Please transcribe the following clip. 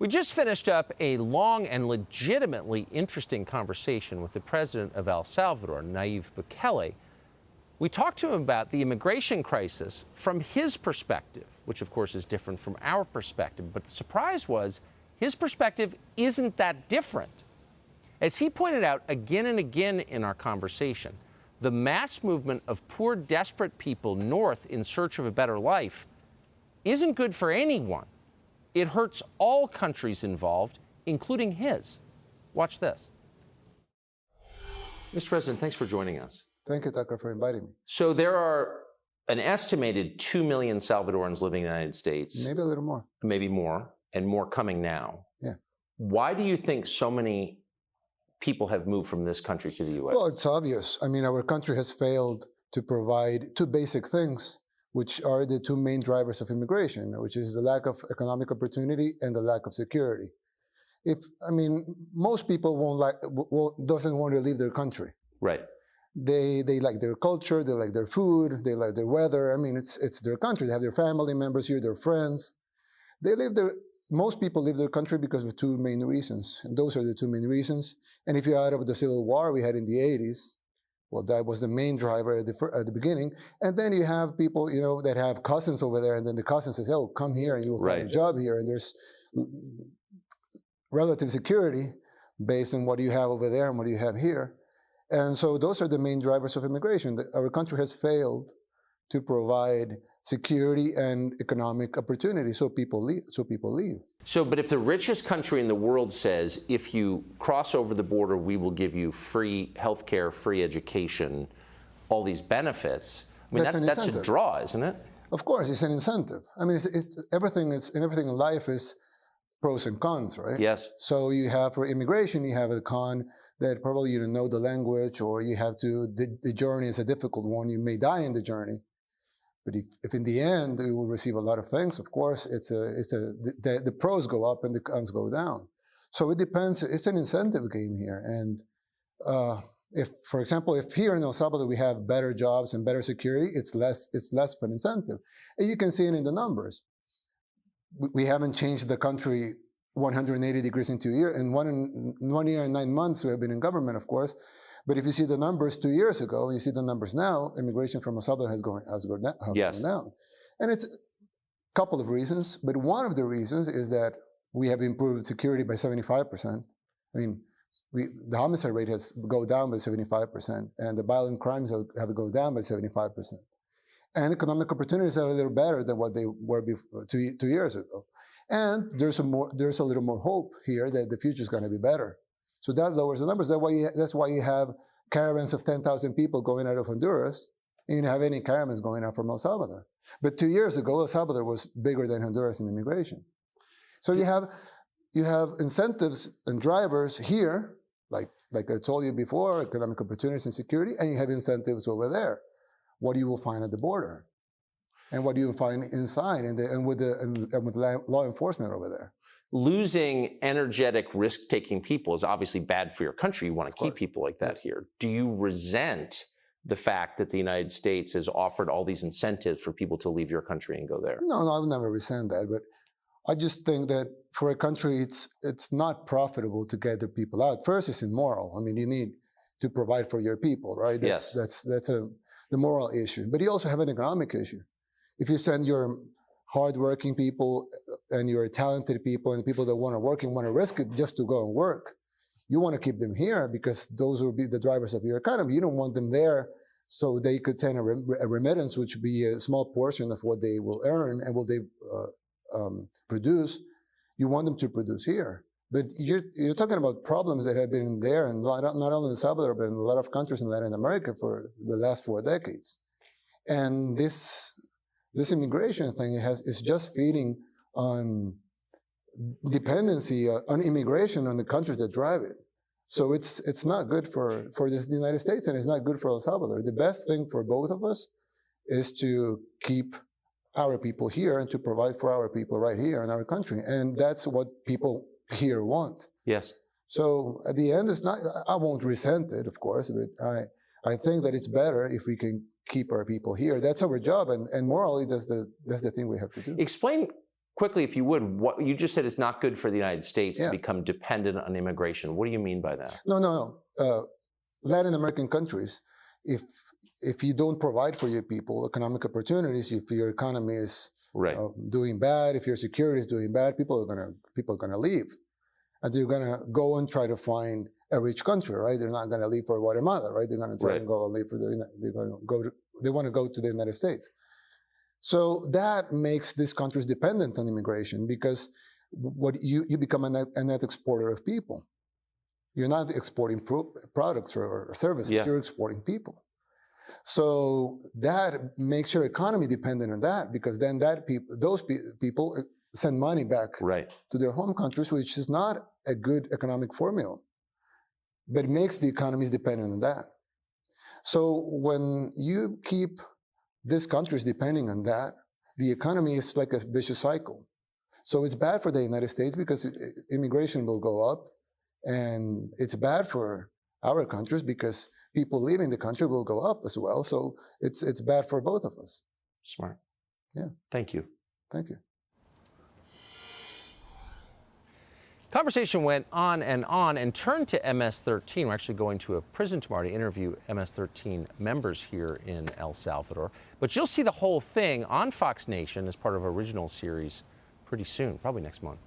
We just finished up a long and legitimately interesting conversation with the president of El Salvador, Nayib Bukele. We talked to him about the immigration crisis from his perspective, which of course is different from our perspective. But the surprise was his perspective isn't that different. As he pointed out again and again in our conversation, the mass movement of poor, desperate people north in search of a better life isn't good for anyone. It hurts all countries involved, including his. Watch this. Mr. President, thanks for joining us. Thank you, Tucker, for inviting me. So there are an estimated 2 million Salvadorans living in the United States. Maybe a little more. Maybe more, and more coming now. Yeah. Why do you think so many people have moved from this country to the U.S.? Well, it's obvious. I mean, our country has failed to provide two basic things, which are the two main drivers of immigration, which is the lack of economic opportunity and the lack of security. Most people doesn't want to leave their country. Right. They like their culture, they like their food, they like their weather. I mean, it's their country. They have their family members here, their friends. Most people leave their country because of two main reasons, and those are the two main reasons. And if you add up the civil war we had in the 80s, well, that was the main driver at the beginning. And then you have people, that have cousins over there, and then the cousin says, "Oh, come here, and you'll find a job here." And there's relative security based on what you have over there and what you have here. And so those are the main drivers of immigration. Our country has failed to provide security and economic opportunity, so people leave. But if the richest country in the world says, if you cross over the border, we will give you free healthcare, free education, all these benefits, that's a draw, isn't it? Of course, it's an incentive. I mean, everything in life is pros and cons, right? Yes. So you have, for immigration, you have a con that probably you don't know the language, or you have to, the journey is a difficult one. You may die in the journey. But if in the end you will receive a lot of things, of course, the pros go up and the cons go down. So it depends. It's an incentive game here. And for example, if here in El Salvador we have better jobs and better security, it's less of an incentive. And you can see it in the numbers. We haven't changed the country 180 degrees in 2 years. In 1 year and 9 months, we have been in government, of course. But if you see the numbers 2 years ago, and you see the numbers now, immigration from El Salvador has gone down. And it's a couple of reasons, but one of the reasons is that we have improved security by 75%. I mean, the homicide rate has gone down by 75%, and the violent crimes have gone down by 75%. And economic opportunities are a little better than what they were before, 2 years ago. And there's a little more hope here that the future is going to be better. So that lowers the numbers. That's why you have caravans of 10,000 people going out of Honduras, and you don't have any caravans going out from El Salvador. But 2 years ago, El Salvador was bigger than Honduras in immigration. So you have incentives and drivers here, like I told you before, economic opportunities and security, and you have incentives over there. What you will find at the border, and what you will find inside, and with law enforcement over there. Losing energetic, risk-taking people is obviously bad for your country. You want to keep people like that here. Do you resent the fact that the United States has offered all these incentives for people to leave your country and go there? No, I would never resent that. But I just think that for a country, it's not profitable to get the people out. First, it's immoral. I mean, you need to provide for your people, right? That's the moral issue. But you also have an economic issue. If you send your hardworking people and your talented people and people that want to work and want to risk it just to go and work, you want to keep them here because those will be the drivers of your economy. You don't want them there so they could send a remittance, which would be a small portion of what they will earn and what they produce. You want them to produce here. But you're talking about problems that have been there, and not only in El Salvador, but in a lot of countries in Latin America for the last 4 decades. And this immigration thing is just feeding on dependency on immigration on the countries that drive it. So it's not good for the United States, and it's not good for El Salvador. The best thing for both of us is to keep our people here and to provide for our people right here in our country. And that's what people here want. Yes. So at the end, I won't resent it, of course, but I think that it's better if we can keep our people here. That's our job, and morally, that's the thing we have to do. Explain quickly, if you would, what you just said is not good for the United States to Yeah. become dependent on immigration. What do you mean by that? No. Latin American countries, if you don't provide for your people economic opportunities, if your economy is Right. doing bad, if your security is doing bad, people are gonna leave, and they're gonna go and try to find a rich country, right? They're not gonna leave for Guatemala, right? They're gonna try Right. to go and leave for they want to go to the United States. So that makes these countries dependent on immigration because what you become a net exporter of people. You're not exporting products or services. Yeah. You're exporting people. So that makes your economy dependent on that because then those people send money back Right. to their home countries, which is not a good economic formula, but it makes the economies dependent on that. So when you keep these countries depending on that, the economy is like a vicious cycle. So it's bad for the United States because immigration will go up, and it's bad for our countries because people leaving the country will go up as well. So it's bad for both of us. Smart. Yeah. Thank you. Thank you. Conversation went on and turned to MS-13. We're actually going to a prison tomorrow to interview MS-13 members here in El Salvador. But you'll see the whole thing on Fox Nation as part of an original series pretty soon, probably next month.